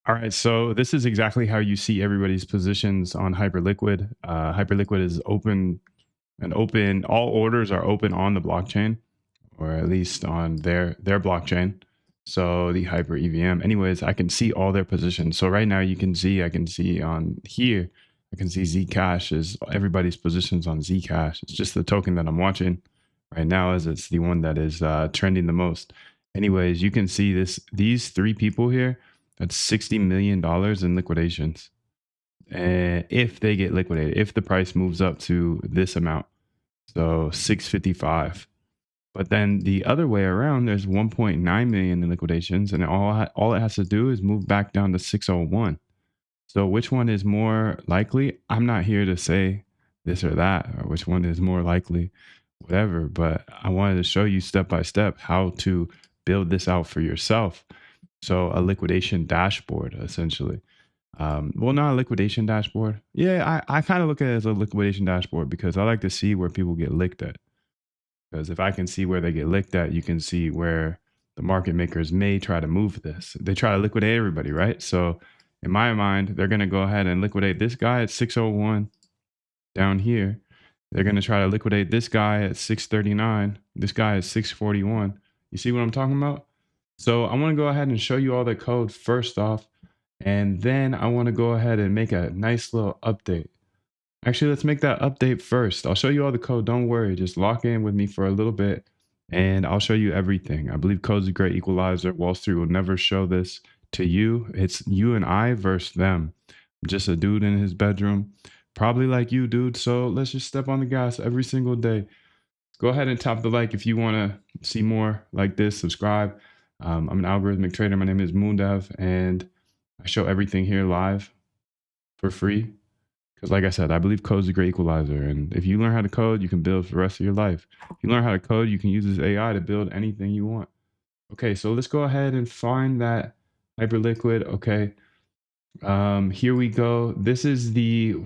All right, so this is exactly how you see everybody's positions on Hyperliquid. Hyperliquid is open and open. All orders are open on the blockchain, or at least on their blockchain. So the Hyper EVM. Anyways, I can see all their positions. So right now, I can see on here, I can see Zcash is everybody's positions on Zcash. It's just the token that I'm watching right now, as it's the one that is trending the most. Anyways, you can see these three people here. That's $60 million in liquidations. And if they get liquidated, if the price moves up to this amount, so 655. But then the other way around, there's 1.9 million in liquidations, and all it has to do is move back down to 601. So which one is more likely? I'm not here to say this or that, or which one is more likely, whatever. But I wanted to show you step by step how to build this out for yourself. So a liquidation dashboard, essentially. Well, not a liquidation dashboard. Yeah, I kind of look at it as a liquidation dashboard because I like to see where people get licked at. Because if I can see where they get licked at, you can see where the market makers may try to move this. They try to liquidate everybody, right? So in my mind, they're going to go ahead and liquidate this guy at 601 down here. They're going to try to liquidate this guy at 639. This guy is 641. You see what I'm talking about? So I want to go ahead and show you all the code first off. And then I want to go ahead and make a nice little update. Actually, let's make that update first. I'll show you all the code. Don't worry. Just lock in with me for a little bit and I'll show you everything. I believe code's a great equalizer. Wall Street will never show this to you. It's you and I versus them. I'm just a dude in his bedroom, probably like you, dude. So let's just step on the gas every single day. Go ahead and tap the like if you want to see more like this. Subscribe. I'm an algorithmic trader. My name is Moondev, and I show everything here live for free. Because like I said, I believe code is a great equalizer. And if you learn how to code, you can build for the rest of your life. If you learn how to code, you can use this AI to build anything you want. Okay, so let's go ahead and find that Hyperliquid. Okay, here we go. This is the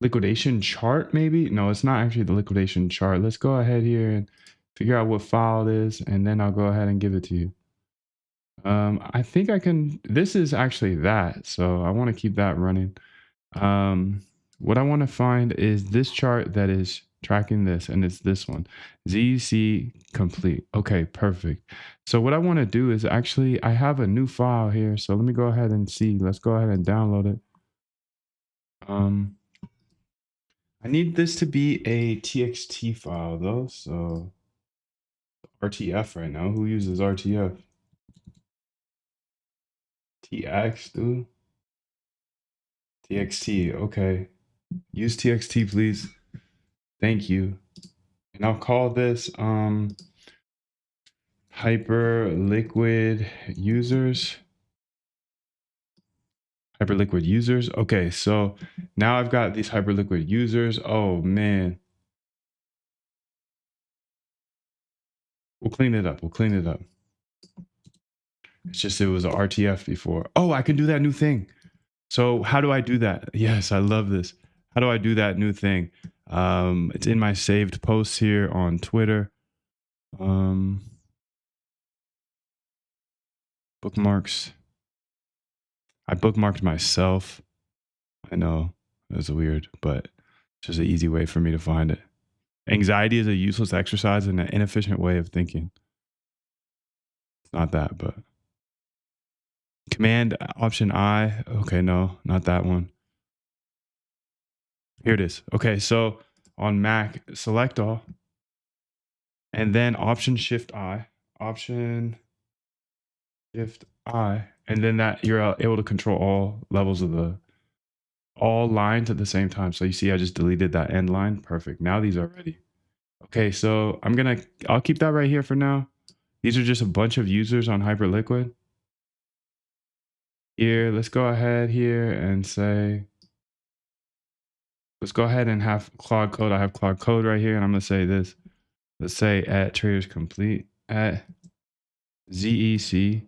liquidation chart, maybe? No, it's not actually the liquidation chart. Let's go ahead here and figure out what file it is, and then I'll go ahead and give it to you. I think I can, this is actually that. So I want to keep that running. What I want to find is this chart that is tracking this, and it's this one, ZC complete. Okay, perfect. So what I want to do is actually, I have a new file here. So let me go ahead and see. Let's go ahead and download it. I need this to be a TXT file though. So RTF right now. Who uses RTF? TX, dude. TXT. Okay. Use TXT, please. Thank you. And I'll call this Hyperliquid users. Hyperliquid users. Okay, so now I've got these Hyperliquid users. Oh man. We'll clean it up. We'll clean it up. It's just it was a RTF before. Oh, I can do that new thing. So how do I do that? Yes, I love this. How do I do that new thing? It's in my saved posts here on Twitter. Bookmarks. I bookmarked myself. I know that's weird, but it's just an easy way for me to find it. Anxiety is a useless exercise and an inefficient way of thinking. It's not that, but Command Option I. Okay, no, not that one. Here it is. Okay, so on Mac, select all, and then Option Shift I, Option Shift I, and then that you're able to control all levels of all lines at the same time. So you see, I just deleted that end line. Perfect. Now these are ready. Okay, so I'll keep that right here for now. These are just a bunch of users on Hyperliquid. Here, let's go ahead here and say, let's go ahead and have Claude Code. I have Claude Code right here, and I'm gonna say this. Let's say at traders complete at ZEC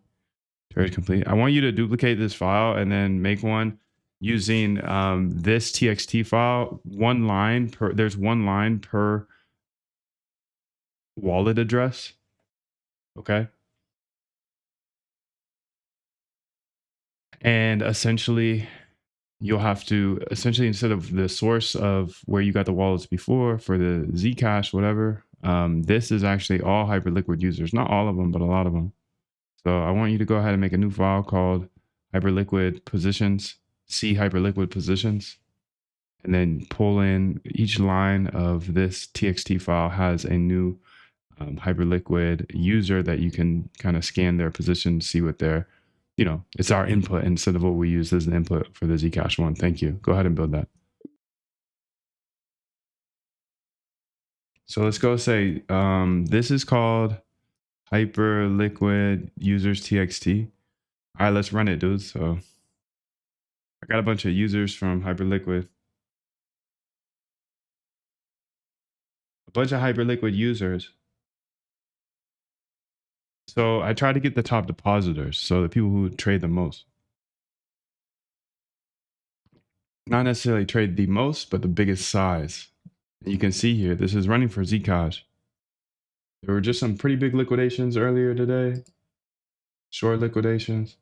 traders complete. I want you to duplicate this file and then make one using this TXT file. There's one line per wallet address. Okay. And essentially, you'll have to instead of the source of where you got the wallets before for the Zcash, whatever, this is actually all Hyperliquid users, not all of them, but a lot of them. So I want you to go ahead and make a new file called Hyperliquid positions, C Hyperliquid positions, and then pull in each line of this TXT file has a new Hyperliquid user that you can kind of scan their position, see what they're, it's our input instead of what we use as an input for the Zcash one. Thank you. Go ahead and build that. So let's go say, this is called Hyperliquid users TXT. All right, let's run it, dude. So I got a bunch of users from Hyperliquid, a bunch of Hyperliquid users. So I try to get the top depositors, so the people who trade the most. Not necessarily trade the most, but the biggest size. And you can see here, this is running for Zcash. There were just some pretty big liquidations earlier today, short liquidations.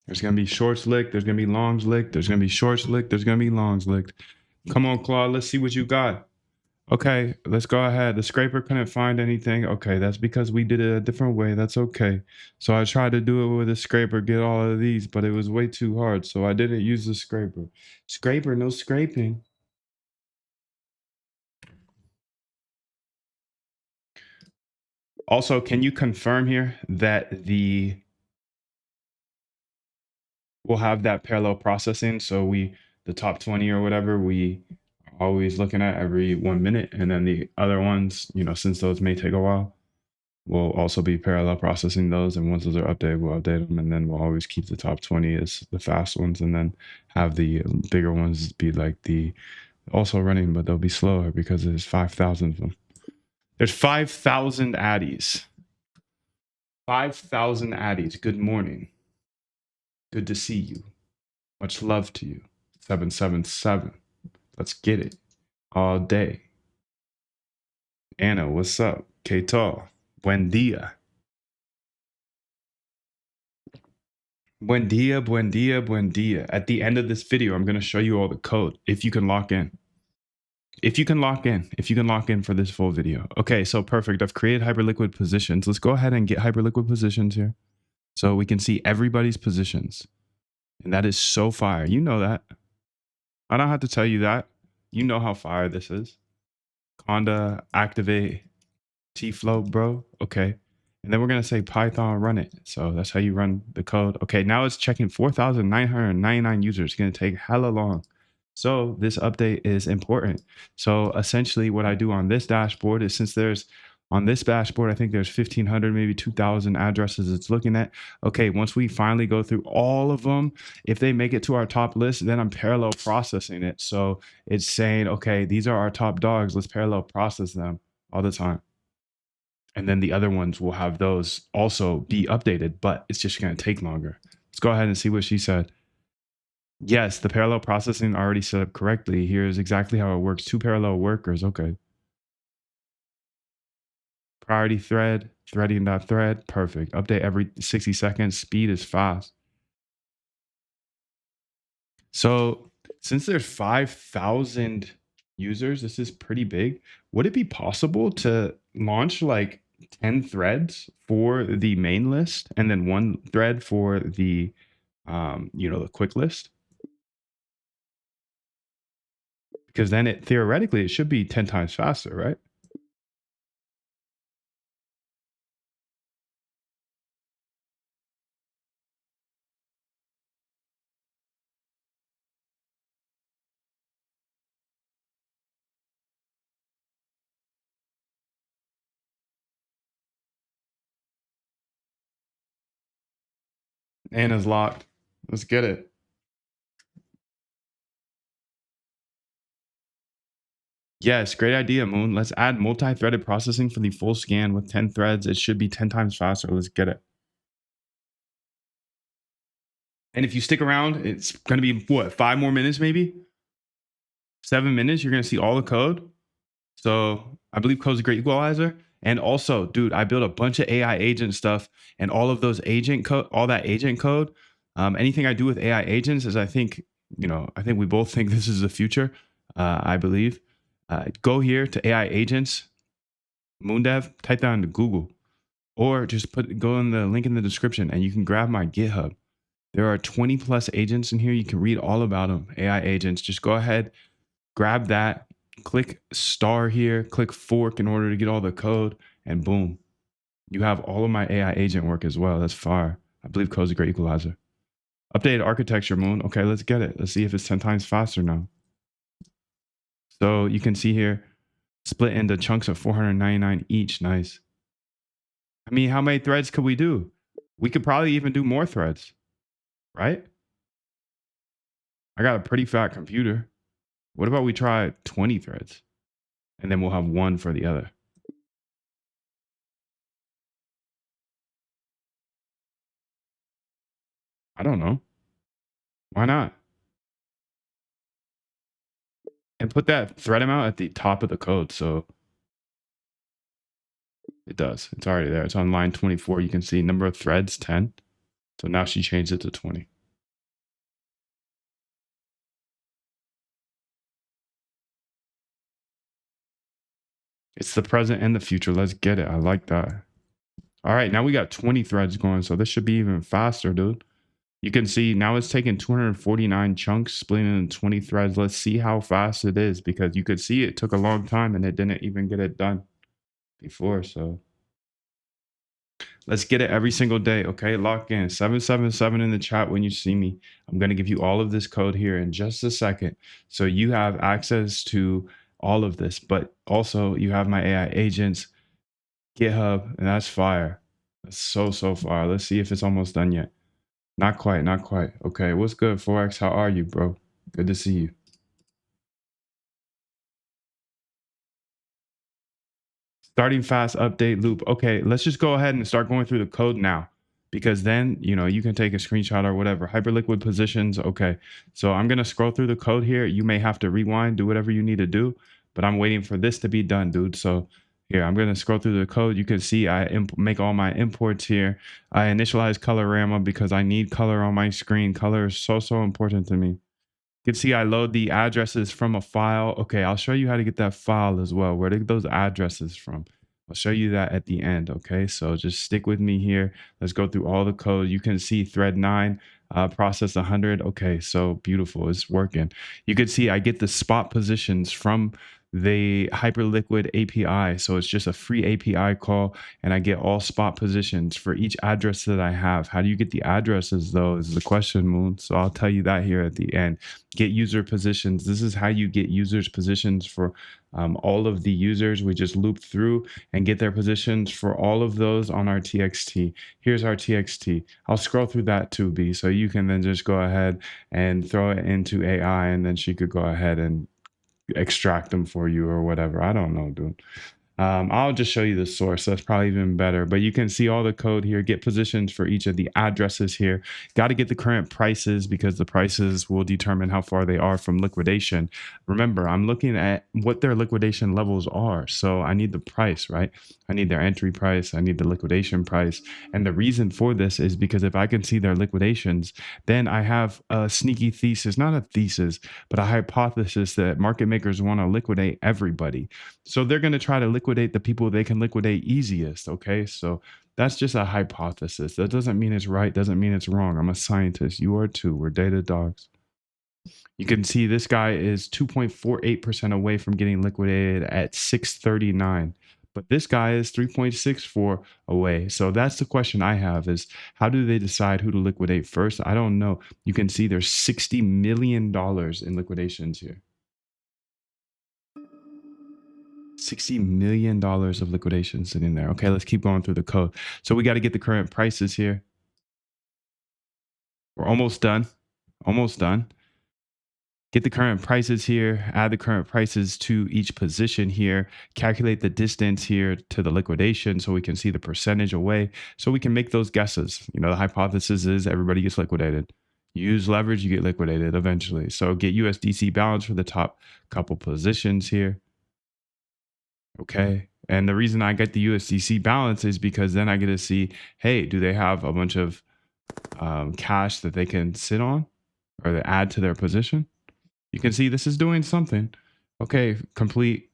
There's going to be shorts licked. There's going to be longs licked. There's going to be shorts licked. There's going to be longs licked. Come on, Claude. Let's see what you got. Okay, let's go ahead. The scraper couldn't find anything. Okay, that's because we did it a different way. That's okay. So I tried to do it with a scraper, get all of these, but it was way too hard. So I didn't use the scraper. Scraper, no scraping. Also, can you confirm here that we'll have that parallel processing? So the top 20 or whatever, we are always looking at every 1 minute. And then the other ones, since those may take a while, we'll also be parallel processing those. And once those are updated, we'll update them. And then we'll always keep the top 20 as the fast ones. And then have the bigger ones be like the also running, but they'll be slower because there's 5,000 of them. There's 5,000 addies. 5,000 addies. Good morning. Good to see you. Much love to you. 777. Let's get it. All day. Anna, what's up? Keto. Buen dia. Buen dia, buen dia, buen dia. At the end of this video, I'm going to show you all the code if you can lock in. If you can lock in for this full video. Okay, so perfect. I've created Hyperliquid positions. Let's go ahead and get Hyperliquid positions here so we can see everybody's positions. And that is so fire. You know that. I don't have to tell you that. You know how fire this is. Conda, activate, T-flow, bro. Okay. And then we're going to say Python run it. So that's how you run the code. Okay, now it's checking 4,999 users. It's going to take hella long. So this update is important. So essentially what I do on this dashboard is, since there's on this dashboard, I think there's 1,500, maybe 2,000 addresses it's looking at. Okay, once we finally go through all of them, if they make it to our top list, then I'm parallel processing it. So it's saying, okay, these are our top dogs. Let's parallel process them all the time. And then the other ones will have those also be updated, but it's just going to take longer. Let's go ahead and see what she said. Yes, the parallel processing already set up correctly. Here's exactly how it works. 2 parallel workers. Okay. Priority thread, threading.thread. Perfect. Update every 60 seconds. Speed is fast. So since there's 5,000 users, this is pretty big. Would it be possible to launch like 10 threads for the main list and then 1 thread for the, the quick list? Because then theoretically, it should be 10 times faster, right? Anna's locked. Let's get it. Yes, great idea, Moon. Let's add multi-threaded processing for the full scan with 10 threads. It should be 10 times faster. Let's get it. And if you stick around, it's going to be, what, 5 more minutes maybe? 7 minutes, you're gonna see all the code. So I believe code's a great equalizer. And also, dude, I built a bunch of AI agent stuff and all of those agent code, all that agent code. Anything I do with AI agents is I think we both think this is the future. I believe. Go here to AI agents, Moondev, type that into Google, or just go in the link in the description and you can grab my GitHub. There are 20 plus agents in here. You can read all about them. AI agents. Just go ahead, grab that, click star here, click fork in order to get all the code, and boom, you have all of my AI agent work as well. That's fire. I believe code's a great equalizer. Updated architecture, Moon. Okay, let's get it. Let's see if it's 10 times faster now. So you can see here, split into chunks of 499 each. Nice. I mean, how many threads could we do? We could probably even do more threads, right? I got a pretty fat computer. What about we try 20 threads and then we'll have one for the other? I don't know. Why not? And put that thread amount at the top of the code. So it does. It's already there. It's on line 24. You can see number of threads, 10. So now she changed it to 20. It's the present and the future. Let's get it. I like that. All right, now we got 20 threads going. So this should be even faster, dude. You can see now it's taking 249 chunks, splitting it into 20 threads. Let's see how fast it is because you could see it took a long time and it didn't even get it done before. So let's get it every single day. Okay, lock in 777 in the chat when you see me. I'm going to give you all of this code here in just a second. So you have access to all of this, but also you have my AI agents, GitHub, and that's fire. That's so fire. Let's see if it's almost done yet. Not quite, not quite. Okay, what's good, Forex? How are you, bro? Good to see you. Starting fast update loop. Okay, let's just go ahead and start going through the code now because then, you can take a screenshot or whatever. Hyperliquid positions. Okay, so I'm going to scroll through the code here. You may have to rewind, do whatever you need to do, but I'm waiting for this to be done, dude. So here, I'm going to scroll through the code. You can see I make all my imports here. I initialize Colorama because I need color on my screen. Color is so important to me. You can see I load the addresses from a file. Okay, I'll show you how to get that file as well. Where to get those addresses from? I'll show you that at the end. Okay, so just stick with me here. Let's go through all the code. You can see thread 9, process 100. Okay, so beautiful. It's working. You can see I get the spot positions from the Hyperliquid API. So it's just a free API call and I get all spot positions for each address that I have. How do you get the addresses though is the question, Moon. So I'll tell you that here at the end. Get user positions. This is how you get users positions for all of the users. We just loop through and get their positions for all of those on our TXT. Here's our TXT. I'll scroll through that too, B. So you can then just go ahead and throw it into AI and then she could go ahead and extract them for you or whatever. I don't know, dude. I'll just show you the source. That's probably even better. But you can see all the code here. Get positions for each of the addresses here. Got to get the current prices because the prices will determine how far they are from liquidation. Remember, I'm looking at what their liquidation levels are. So I need the price, right? I need their entry price. I need the liquidation price. And the reason for this is because if I can see their liquidations, then I have a sneaky thesis, not a thesis, but a hypothesis that market makers want to liquidate everybody. So they're going to try to liquidate the people they can liquidate easiest. Okay. So that's just a hypothesis. That doesn't mean it's right. Doesn't mean it's wrong. I'm a scientist. You are too. We're data dogs. You can see this guy is 2.48% away from getting liquidated at 639. But this guy is 3.64 away. So that's the question I have is how do they decide who to liquidate first? I don't know. You can see there's $60 million in liquidations here. $60 million of liquidation sitting there. Okay, let's keep going through the code. So we got to get the current prices here. We're almost done. Almost done. Get the current prices here, add the current prices to each position here, calculate the distance here to the liquidation so we can see the percentage away so we can make those guesses. The hypothesis is everybody gets liquidated. Use leverage, you get liquidated eventually. So get USDC balance for the top couple positions here. Okay. And the reason I get the USDC balance is because then I get to see, hey, do they have a bunch of cash that they can sit on or they add to their position? You can see this is doing something. Okay, complete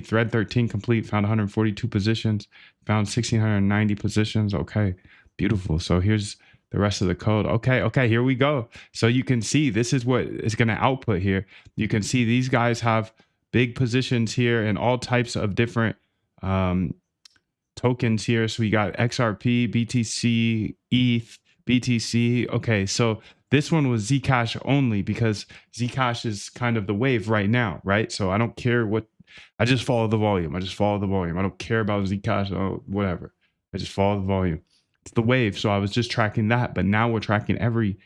thread 13 complete, found 142 positions, found 1690 positions. Okay, beautiful. So here's the rest of the code. Okay, here we go. So you can see this is what is going to output here. You can see these guys have big positions here and all types of different um, tokens here. So we got XRP, BTC, ETH, BTC. Okay, so this one was Zcash only because Zcash is kind of the wave right now, right? So I don't care what, I just follow the volume. I just follow the volume. I don't care about Zcash or whatever. I just follow the volume. It's the wave. So I was just tracking that, but now we're tracking every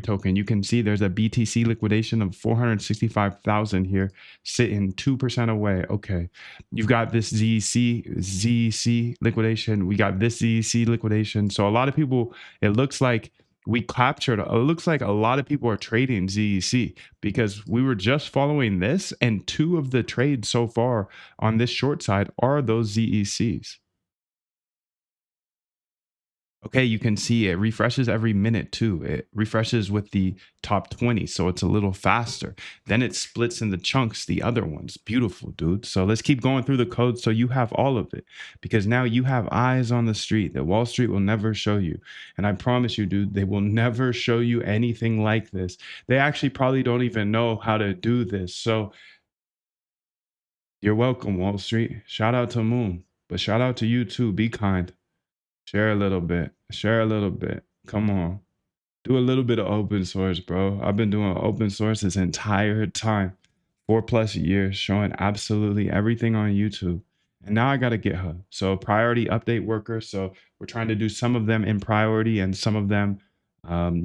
token. You can see there's a BTC liquidation of 465,000 here, sitting 2% away. Okay. You've got this ZC liquidation. We got this ZC liquidation. So a lot of people, it looks like we captured, it looks like a lot of people are trading ZEC because we were just following this. And two of the trades so far on this short side are those ZECs. Okay, you can see it refreshes every minute too. It refreshes with the top 20, so it's a little faster. Then it splits into chunks, the other ones. Beautiful, dude. So let's keep going through the code so you have all of it because now you have eyes on the street that Wall Street will never show you. And I promise you, dude, they will never show you anything like this. They actually probably don't even know how to do this. So you're welcome, Wall Street. Shout out to Moon, but shout out to you too. Be kind. Share a little bit. Share a little bit. Come on. Do a little bit of open source, bro. I've been doing open source this entire time, 4+ years, showing absolutely everything on YouTube. And now I got a GitHub. So priority update worker. So we're trying to do some of them in priority and some of them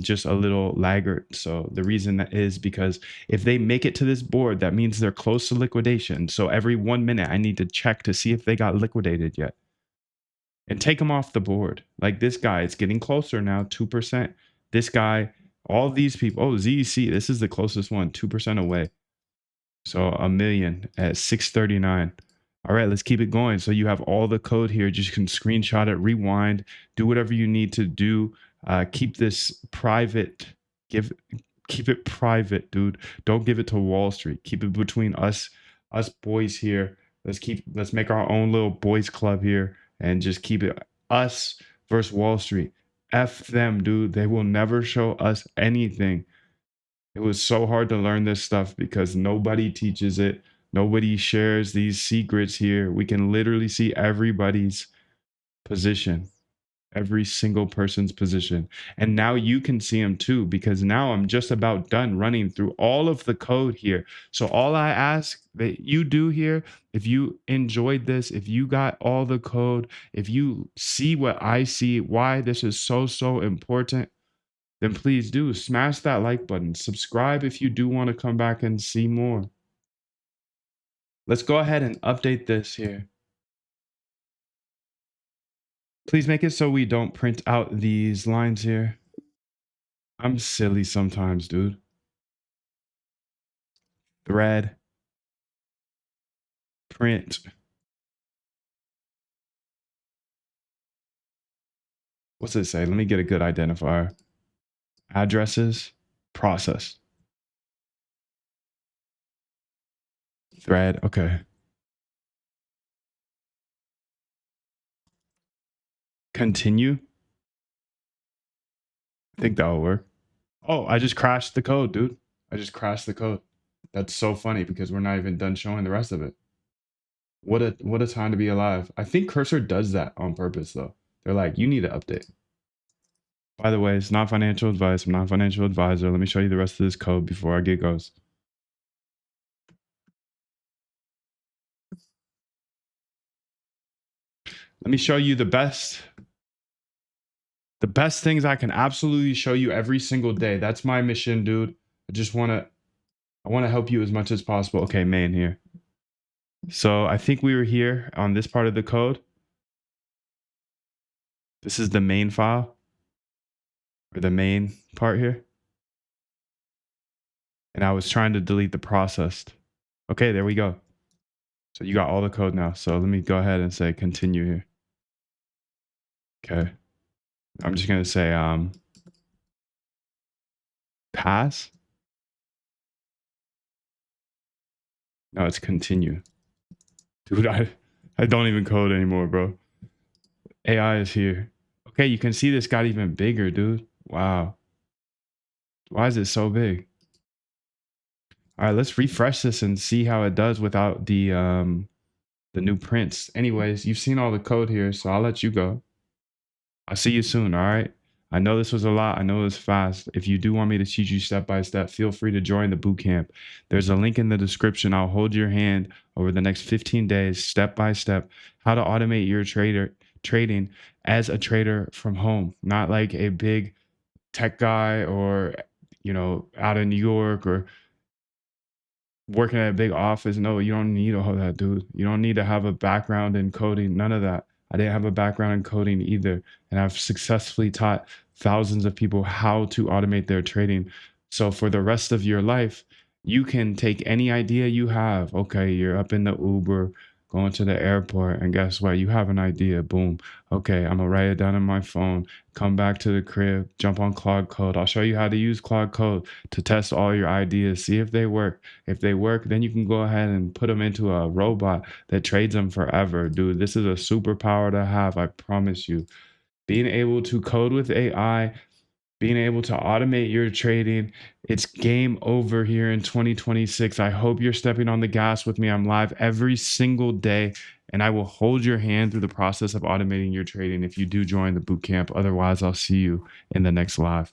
just a little laggard. So the reason that is because if they make it to this board, that means they're close to liquidation. So every 1 minute, I need to check to see if they got liquidated yet and take them off the board. Like this guy, it's getting closer now, 2%. This guy, all these people, oh, ZEC, this is the closest one, 2% away. So a million at 639. All right, let's keep it going. So you have all the code here. Just can screenshot it, rewind, do whatever you need to do. Keep this private. Keep it private, dude. Don't give it to Wall Street. Keep it between us boys here. Let's make our own little boys club here and just keep it us versus Wall Street. F them, dude. They will never show us anything. It was so hard to learn this stuff because nobody teaches it. Nobody shares these secrets here. We can literally see everybody's position, every single person's position. And now you can see them too, because now I'm just about done running through all of the code here. So all I ask that you do here, if you enjoyed this, if you got all the code, if you see what I see, why this is so important, then please do smash that like button. Subscribe if you do want to come back and see more. Let's go ahead and update this here. Please make it so we don't print out these lines here. I'm silly sometimes, dude. Thread, print. What's it say? Let me get a good identifier. Addresses, process. Thread, okay. Continue. I think that will work. Oh, I just crashed the code, dude. I just crashed the code. That's so funny because we're not even done showing the rest of it. What a time to be alive. I think Cursor does that on purpose though. They're like, you need to update. By the way, it's not financial advice. I'm not a financial advisor. Let me show you the rest of this code before I get goes. Let me show you the best things I can absolutely show you every single day. That's my mission, dude. I want to help you as much as possible. Okay, main here. So I think we were here on this part of the code. This is the main file or the main part here. and I was trying to delete the processed. Okay, there we go. So you got all the code now. So let me go ahead and say continue here. Okay. I'm just gonna say pass. No, it's continue. Dude, I don't even code anymore, bro. AI is here. Okay, you can see this got even bigger, dude. Wow. Why is it so big? All right, let's refresh this and see how it does without the new prints. Anyways, you've seen all the code here, so I'll let you go. I'll see you soon, all right? I know this was a lot. I know it was fast. If you do want me to teach you step by step, feel free to join the boot camp. There's a link in the description. I'll hold your hand over the next 15 days, step by step, how to automate your trading as a trader from home, not like a big tech guy or out in New York or working at a big office. No, you don't need all that, dude. You don't need to have a background in coding. None of that. I didn't have a background in coding either. And I've successfully taught thousands of people how to automate their trading. So for the rest of your life, you can take any idea you have. Okay, you're up in the Uber, going to the airport, and guess what? You have an idea. Boom. Okay, I'm gonna write it down on my phone, come back to the crib, jump on Claude Code. I'll show you how to use Claude Code to test all your ideas, see if they work. If they work, then you can go ahead and put them into a robot that trades them forever. Dude, this is a superpower to have, I promise you. Being able to code with AI, being able to automate your trading, it's game over here in 2026. I hope you're stepping on the gas with me. I'm live every single day, and I will hold your hand through the process of automating your trading if you do join the bootcamp. Otherwise, I'll see you in the next live.